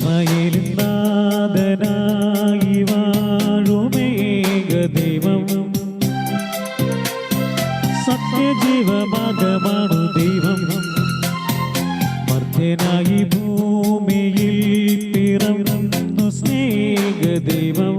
ഇസ്രായേലിൻ നാഥനായി വാഴുമേക ദൈവം സത്യജീവമാകമാണു ദൈവം മർത്യനായി ഭൂമിയിൽ പിറന്നു സ്നേഹ ദൈവം